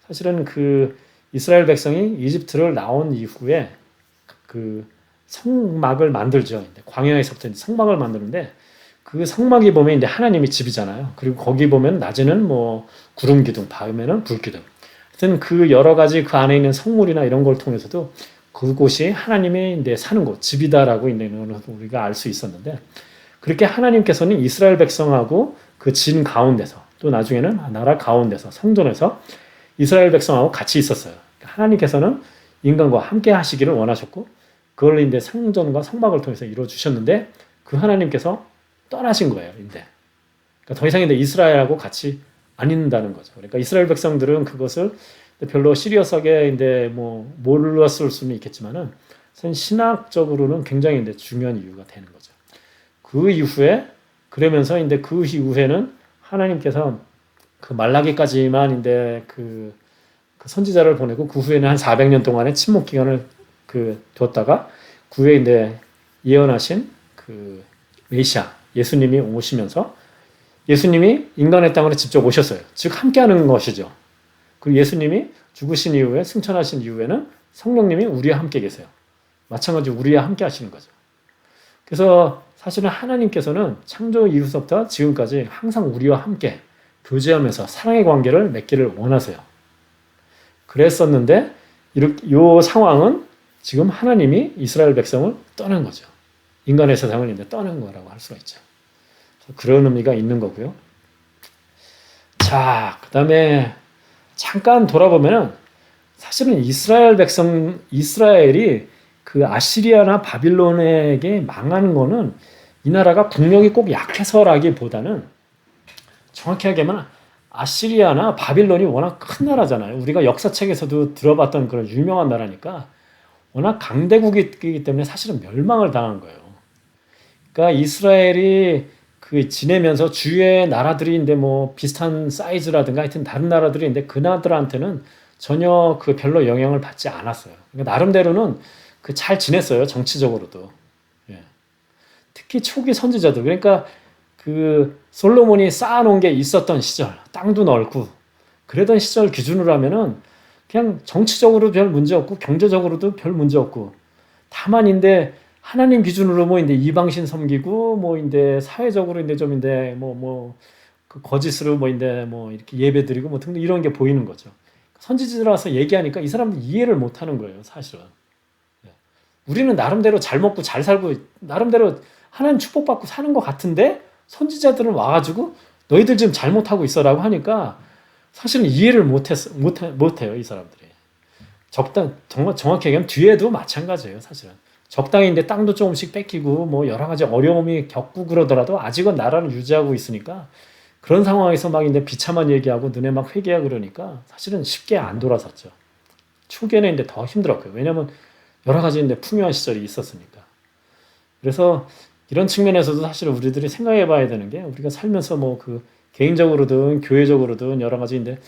사실은 그 이스라엘 백성이 이집트를 나온 이후에 그 성막을 만들죠. 광야에서부터 성막을 만드는데 그 성막이 보면 하나님의 집이잖아요. 그리고 거기 보면 낮에는 뭐 구름 기둥, 밤에는 불 기둥. 하여튼 그 여러 가지 그 안에 있는 성물이나 이런 걸 통해서도 그곳이 하나님의 사는 곳, 집이다라고 있는 걸 우리가 알 수 있었는데, 그렇게 하나님께서는 이스라엘 백성하고 그 진 가운데서, 또 나중에는 나라 가운데서, 성전에서 이스라엘 백성하고 같이 있었어요. 하나님께서는 인간과 함께 하시기를 원하셨고, 그걸 성전과 성막을 통해서 이루어 주셨는데, 그 하나님께서 떠나신 거예요. 그러니까 더 이상 이스라엘하고 같이 안 있는다는 거죠. 그러니까 이스라엘 백성들은 그것을 별로 시리어스하게 뭐 몰랐을 수는 있겠지만은 신학적으로는 굉장히 중요한 이유가 되는 거죠. 그 이후에 그러면서 그 이후에는 하나님께서 그 말라기까지만 그 선지자를 보내고 그 후에는 한 400년 동안의 침묵 기간을 뒀다가 그 후에 예언하신 그 메시아 예수님이 오시면서 예수님이 인간의 땅으로 직접 오셨어요. 즉 함께하는 것이죠. 그리고 예수님이 죽으신 이후에 승천하신 이후에는 성령님이 우리와 함께 계세요. 마찬가지로 우리와 함께 하시는 거죠. 그래서 사실은 하나님께서는 창조 이후부터 지금까지 항상 우리와 함께 교제하면서 사랑의 관계를 맺기를 원하세요. 그랬었는데 이 상황은 지금 하나님이 이스라엘 백성을 떠난 거죠. 인간의 세상을 떠난 거라고 할 수가 있죠. 그런 의미가 있는 거고요. 자, 그 다음에 잠깐 돌아보면은 사실은 이스라엘이 그 아시리아나 바빌론에게 망하는 거는 이 나라가 국력이 꼭 약해서라기보다는 정확히 하면 아시리아나 바빌론이 워낙 큰 나라잖아요. 우리가 역사책에서도 들어봤던 그런 유명한 나라니까 워낙 강대국이기 때문에 사실은 멸망을 당한 거예요. 그러니까 이스라엘이 지내면서 주위의 나라들이 뭐 비슷한 사이즈라든가 하여튼 다른 나라들이 그나들한테는 전혀 별로 영향을 받지 않았어요. 그러니까 나름대로는 잘 지냈어요. 정치적으로도. 예. 특히 초기 선지자들. 그러니까 솔로몬이 쌓아놓은 게 있었던 시절, 땅도 넓고 그러던 시절 기준으로 하면은 그냥 정치적으로 별 문제 없고 경제적으로도 별 문제 없고, 다만 하나님 기준으로 이방신 섬기고 사회적으로 그 거짓으로 이렇게 예배드리고 등등 이런 게 보이는 거죠. 선지자라서 얘기하니까 이 사람들 이해를 못 하는 거예요, 사실은. 우리는 나름대로 잘 먹고 잘 살고 나름대로 하나님 축복받고 사는 것 같은데 선지자들은 와가지고 너희들 지금 잘못하고 있어라고 하니까 사실은 이해를 못해요, 이 사람들이. 정확히 얘기하면 뒤에도 마찬가지예요, 사실은. 적당히 땅도 조금씩 뺏기고 여러 가지 어려움이 겪고 그러더라도 아직은 나라를 유지하고 있으니까 그런 상황에서 비참한 얘기하고 눈에 막 회개하고 그러니까 사실은 쉽게 안 돌아섰죠. 초기에는 더 힘들었고요. 왜냐하면 여러 가지 풍요한 시절이 있었으니까. 그래서 이런 측면에서도 사실 우리들이 생각해 봐야 되는 게, 우리가 살면서 개인적으로든 교회적으로든 여러 가지인데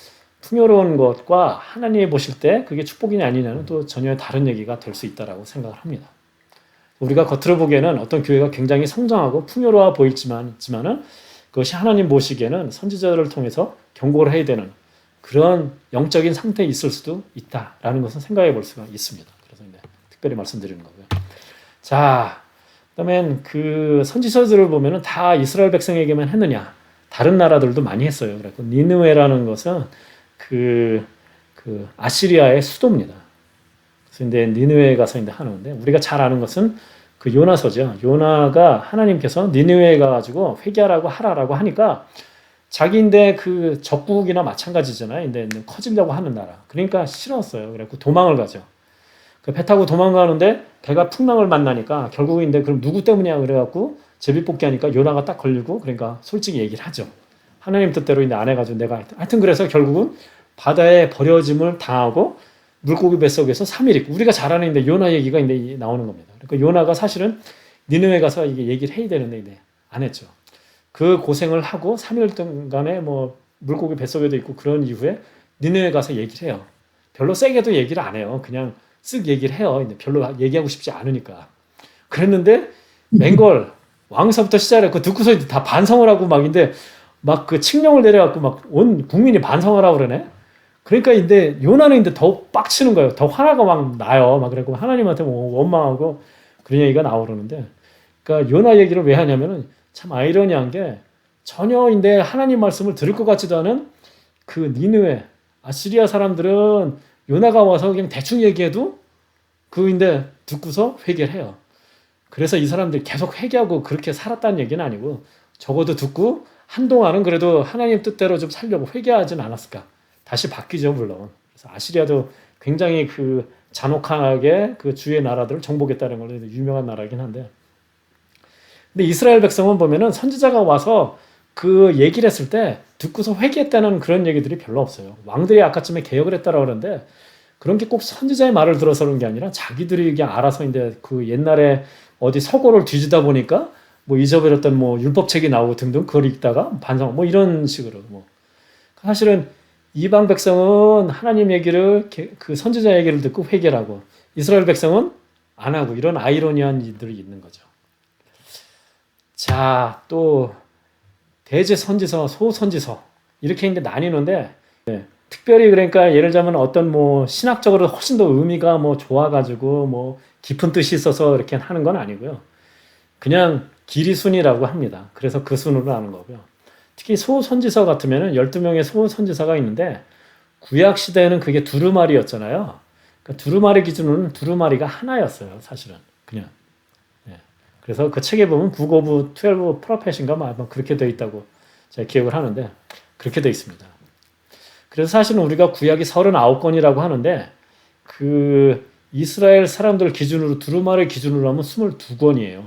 풍요로운 것과 하나님이 보실 때 그게 축복이냐 아니냐는 또 전혀 다른 얘기가 될 수 있다라고 생각을 합니다. 우리가 겉으로 보기에는 어떤 교회가 굉장히 성장하고 풍요로워 보이지만은 그것이 하나님 보시기에는 선지자들을 통해서 경고를 해야 되는 그런 영적인 상태에 있을 수도 있다라는 것을 생각해 볼 수가 있습니다. 그래서 특별히 말씀드리는 거고요. 자, 그다음에 그 선지서들을 보면은 다 이스라엘 백성에게만 했느냐? 다른 나라들도 많이 했어요. 그래서 니느웨라는 것은 그 아시리아의 수도입니다. 그래서 니느웨에 가서 하는데 우리가 잘 아는 것은 그 요나서죠. 요나가 하나님께서 니느웨에 가가지고 회개하라고 하라라고 하니까 자기인데 그 적국이나 마찬가지잖아요. 근데 커지려고 하는 나라. 그러니까 싫었어요. 그래서 도망을 가죠. 그 배 타고 도망가는데 배가 풍랑을 만나니까 결국인데 그럼 누구 때문이야 그래갖고 제비뽑기 하니까 요나가 딱 걸리고 그러니까 솔직히 얘기를 하죠. 하나님 뜻대로 안 해가지고 내가 하여튼 그래서 결국은 바다에 버려짐을 당하고 물고기 뱃속에서 3일 있고 우리가 잘 아는 요나 얘기가 나오는 겁니다. 그러니까 요나가 사실은 니느웨 가서 이게 얘기를 해야 되는데 안 했죠. 그 고생을 하고 3일 동안에 뭐 물고기 뱃속에도 있고 그런 이후에 니느웨 가서 얘기를 해요. 별로 세게도 얘기를 안 해요. 그냥 쓱 얘기를 해요. 근데 별로 얘기하고 싶지 않으니까. 그랬는데 맹걸 왕서부터 시작해서 듣고서 다 반성을 하고 막 그 칙령을 내려갖고 막 온 국민이 반성을 하고 그러네. 그러니까 요나는 더 빡치는 거예요. 더 화나가 막 나요. 막 그래고 하나님한테 뭐 원망하고 그런 얘기가 나오는데, 그러니까 요나 얘기를 왜 하냐면은 참 아이러니한 게 전혀 하나님 말씀을 들을 것 같지도 않은 그 니느웨 아시리아 사람들은 요나가 와서 그냥 대충 얘기해도 듣고서 회개를 해요. 그래서 이 사람들이 계속 회개하고 그렇게 살았다는 얘기는 아니고 적어도 듣고 한동안은 그래도 하나님 뜻대로 좀 살려고 회개하진 않았을까. 다시 바뀌죠, 물론. 그래서 아시리아도 굉장히 그 잔혹하게 그 주의 나라들을 정복했다는 걸로 유명한 나라이긴 한데. 근데 이스라엘 백성은 보면은 선지자가 와서 그 얘기를 했을 때 듣고서 회개했다는 그런 얘기들이 별로 없어요. 왕들이 아까쯤에 개혁을 했다라고 그러는데 그런 게 꼭 선지자의 말을 들어서 그런 게 아니라 자기들이 그냥 알아서 그 옛날에 어디 서고를 뒤지다 보니까 뭐 잊어버렸던 뭐 율법책이 나오고 등등 그걸 읽다가 반성 뭐 이런 식으로 뭐 사실은 이방 백성은 하나님 얘기를 그 선지자 얘기를 듣고 회개하고 이스라엘 백성은 안 하고 이런 아이러니한 일들이 있는 거죠. 자, 또 대제 선지서, 소선지서 이렇게 나뉘는데 특별히 그러니까 예를 들자면 어떤 뭐 신학적으로 훨씬 더 의미가 뭐 좋아가지고 뭐 깊은 뜻이 있어서 이렇게 하는 건 아니고요. 그냥 길이 순이라고 합니다. 그래서 그 순으로 하는 거고요. 특히 소선지서 같으면은 12명의 소선지서가 있는데 구약 시대에는 그게 두루마리였잖아요. 그러니까 두루마리 기준으로는 두루마리가 하나였어요. 사실은 그냥. 그래서 그 책에 보면 북 오브 12 프로펫인가 뭐 그렇게 되어 있다고 제가 기억을 하는데 그렇게 되어 있습니다. 그래서 사실은 우리가 구약이 39권이라고 하는데 그 이스라엘 사람들 기준으로 두루마리 기준으로 하면 22권이에요.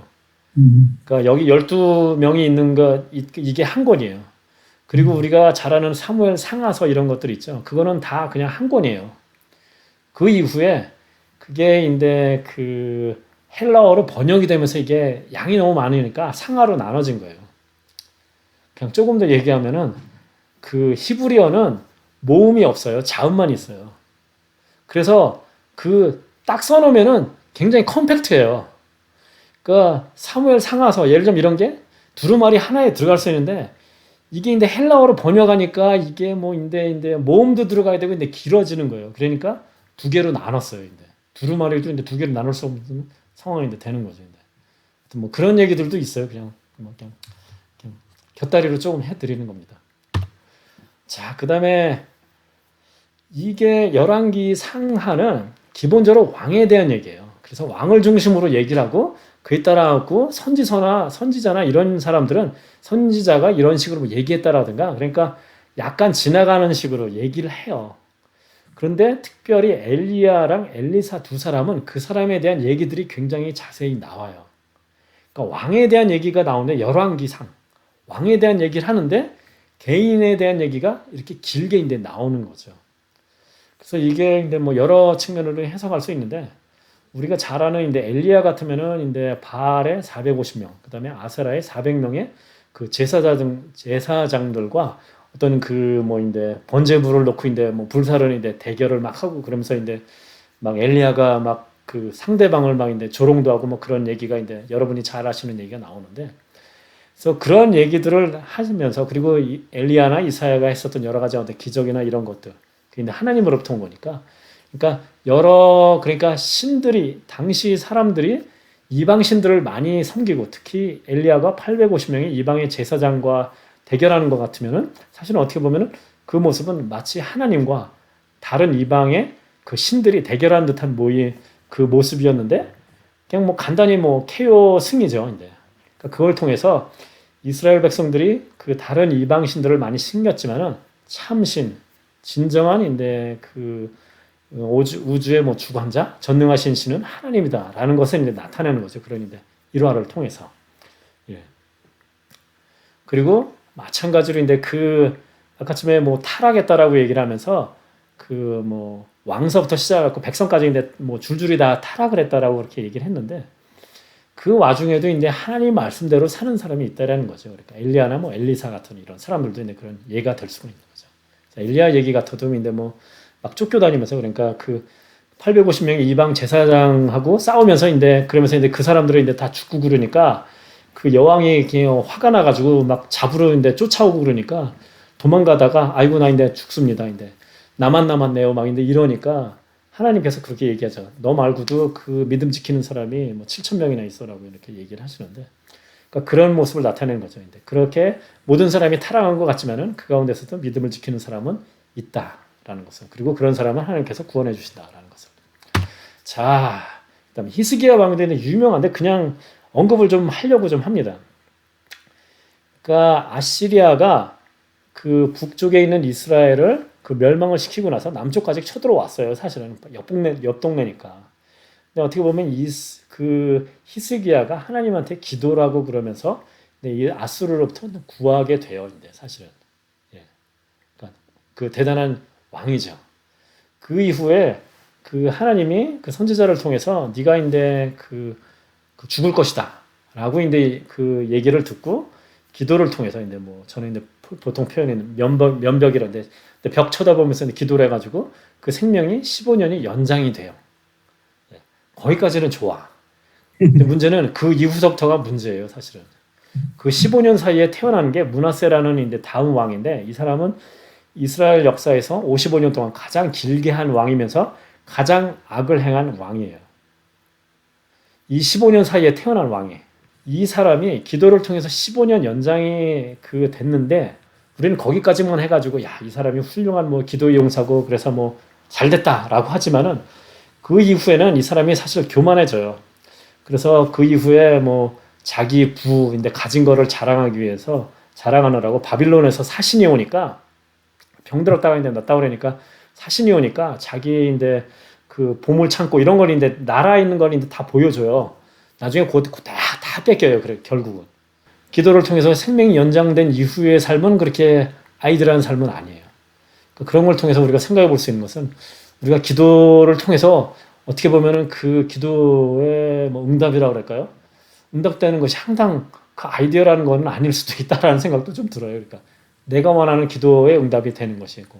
그러니까 여기 12명이 있는 거 이게 한 권이에요. 그리고 우리가 잘 아는 사무엘 상하서 이런 것들 있죠. 그거는 다 그냥 한 권이에요. 그 이후에 그게 그 헬라어로 번역이 되면서 이게 양이 너무 많으니까 상하로 나눠진 거예요. 그냥 조금 더 얘기하면은 그 히브리어는 모음이 없어요. 자음만 있어요. 그래서 그 딱 써놓으면은 굉장히 컴팩트해요. 그러니까 사무엘 상하서 예를 들면 이런 게 두루마리 하나에 들어갈 수 있는데 이게 헬라어로 번역하니까 이게 뭐 모음도 들어가야 되고 길어지는 거예요. 그러니까 두 개로 나눴어요. 두루마리도 두 개로 나눌 수 없는 상황이 되는 거죠. 뭐 그런 얘기들도 있어요. 그냥 곁다리로 조금 해드리는 겁니다. 자, 그 다음에 이게 열왕기 상하는 기본적으로 왕에 대한 얘기예요. 그래서 왕을 중심으로 얘기를 하고 그에 따라갖고 선지자나 이런 사람들은 선지자가 이런 식으로 얘기했다라든가 그러니까 약간 지나가는 식으로 얘기를 해요. 그런데 특별히 엘리야랑 엘리사 두 사람은 그 사람에 대한 얘기들이 굉장히 자세히 나와요. 그러니까 왕에 대한 얘기가 나오는데 열왕기상 왕에 대한 얘기를 하는데 개인에 대한 얘기가 이렇게 길게 나오는 거죠. 그래서 이게 뭐 여러 측면으로 해석할 수 있는데 우리가 잘 아는 엘리야 같으면은 바알의 450명, 그다음에 아세라의 400명의 그 제사장들과 어떤 그 뭐인데 번제물을 놓고 인데 뭐 불사르는데 대결을 막 하고 그러면서 인데 막 엘리야가 막 그 상대방을 막 인데 조롱도 하고 뭐 그런 얘기가 인데 여러분이 잘 아시는 얘기가 나오는데 그래서 그런 얘기들을 하시면서 그리고 엘리야나 이사야가 했었던 여러 가지 어떤 기적이나 이런 것들 근데 하나님으로부터 온 거니까 그러니까 그러니까 신들이 당시 사람들이 이방 신들을 많이 섬기고 특히 엘리야가 850명의 이방의 제사장과 대결하는 것 같으면은 사실은 어떻게 보면은 그 모습은 마치 하나님과 다른 이방의 그 신들이 대결하는 듯한 그 모습이었는데 그냥 뭐 간단히 뭐 KO 승이죠. 이제 그러니까 그걸 통해서 이스라엘 백성들이 그 다른 이방 신들을 많이 섬겼지만은 참신 진정한 인데 그 우주의 뭐 주관자 전능하신 신은 하나님이다라는 것을 이제 나타내는 거죠. 그런데 일화를 통해서 예. 그리고 마찬가지로 이제 그 아까쯤에 뭐 타락했다라고 얘기를 하면서 그 뭐 왕서부터 시작해서 백성까지 이제 뭐 줄줄이 다 타락을 했다라고 그렇게 얘기를 했는데 그 와중에도 이제 하나님 말씀대로 사는 사람이 있다라는 거죠. 그러니까 엘리야나 뭐 엘리사 같은 이런 사람들도 이제 그런 예가 될 수가 있는 거죠. 자, 엘리야 얘기 같아도 이제 뭐 막 쫓겨다니면서 그러니까 그 850명의 이방 제사장하고 싸우면서 이제 그러면서 이제 그 사람들은 이제 다 죽고 그러니까 그 여왕이 그냥 화가 나가지고 막 잡으러 이제 쫓아오고 그러니까 도망가다가 아이고 나 이제 죽습니다. 이제 나만 남았네요. 막 이제 이러니까 하나님께서 그렇게 얘기하죠. 너 말고도 그 믿음 지키는 사람이 뭐 7천 명이나 있어라고 이렇게 얘기를 하시는데 그러니까 그런 모습을 나타내는 거죠. 이제 그렇게 모든 사람이 타락한 것 같지만은 그 가운데서도 믿음을 지키는 사람은 있다라는 것을 그리고 그런 사람은 하나님께서 구원해 주신다라는 것을. 자, 그다음에 히스기야 왕대는 유명한데 그냥 언급을 좀 하려고 좀 합니다. 그러니까 아시리아가 그 북쪽에 있는 이스라엘을 그 멸망을 시키고 나서 남쪽까지 쳐들어왔어요. 사실은 옆 동네니까. 근데 어떻게 보면 그 히스기야가 하나님한테 기도를 하고 그러면서 이 아수르로부터 구하게 돼요. 이제 사실은 예. 그러니까 그 대단한 왕이죠. 그 이후에 그 하나님이 그 선지자를 통해서 네가 이제 그 죽을 것이다라고 이제 그 얘기를 듣고 기도를 통해서 이제 뭐 저는 이제 보통 표현은 면벽이라는데 벽 쳐다보면서 기도를 해가지고 그 생명이 15년이 연장이 돼요. 거기까지는 좋아. 근데 문제는 그 이후서부터가 문제예요, 사실은. 그 15년 사이에 태어난 게 므낫세라는 이제 다음 왕인데 이 사람은 이스라엘 역사에서 55년 동안 가장 길게 한 왕이면서 가장 악을 행한 왕이에요. 이 15년 사이에 태어난 왕이. 이 사람이 기도를 통해서 15년 연장이 됐는데 우리는 거기까지만 해가지고 야, 이 사람이 훌륭한 뭐 기도 용사고 그래서 뭐 잘됐다라고 하지만은 그 이후에는 이 사람이 사실 교만해져요. 그래서 그 이후에 뭐 자기 부인데 가진 거를 자랑하기 위해서 자랑하느라고 바빌론에서 사신이 오니까 병들었다가 이제 낫다 그러니까 사신이 오니까 자기인데 그 보물 창고 이런 걸 이제 나라 있는 걸 이제 다 보여줘요. 나중에 곧 다 뺏겨요. 그래 결국은 기도를 통해서 생명이 연장된 이후의 삶은 그렇게 아이들한 삶은 아니에요. 그런 걸 통해서 우리가 생각해 볼 수 있는 것은 우리가 기도를 통해서 어떻게 보면은 그 기도의 뭐 응답이라고 그럴까요? 응답되는 것이 항상 그 아이디어라는 거는 아닐 수도 있다라는 생각도 좀 들어요. 그러니까 내가 원하는 기도의 응답이 되는 것이고